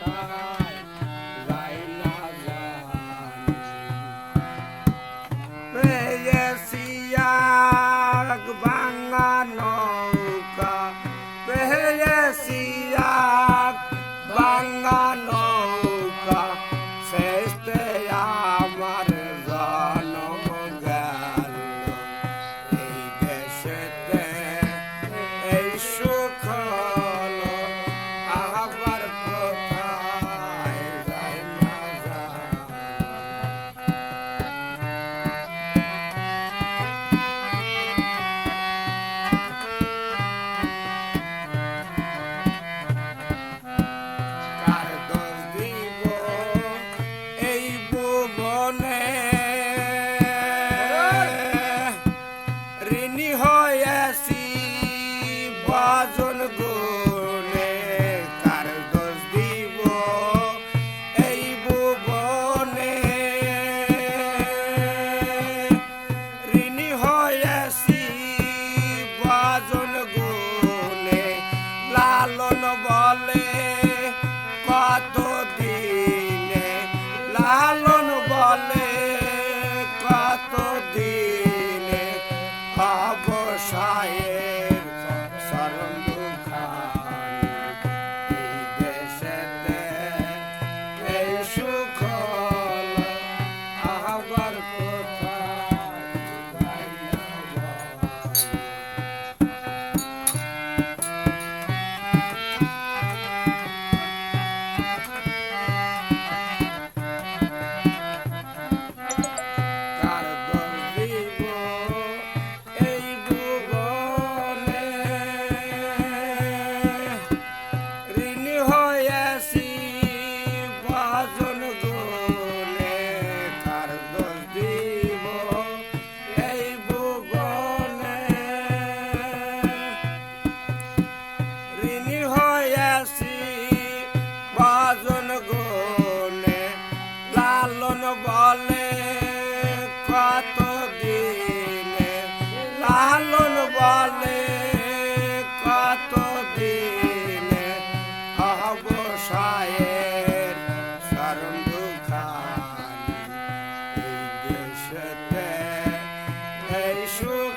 কোথায় যাই না জানি পেয়েছি এক ভাঙা নৌকা পেয়েছি এক ভাঙা নৌকা শেষে আমার জন্ম গেল এই দেশেতে এই সুখ হলো আবার কোথায় যাই না জানি কার দোষ দিব এই ভুবনে ঋণী হয়েছি ভজন গুণে কার দোষ দিব এই ভুবনে ঋণী হয়েছি ভজন গুণে লালন বলে কত দিনে লালন বলে কত দিনে অবসায়ের সর্বখানি এই দেশেতে এই সুখ হলো আবার কোথায় যাই না জানি কার দোষ দিব এই ভুবনে ঋণী হয়েছি ভজন গুণে কার দোষ দিব এই ভুবনে ঋণী হয়েছি ভজন গুণে লালন বলে কত দিনে লালন বলে কত দিনে অবসায়ের সর্বখানি এই দেশেতে এই সুখ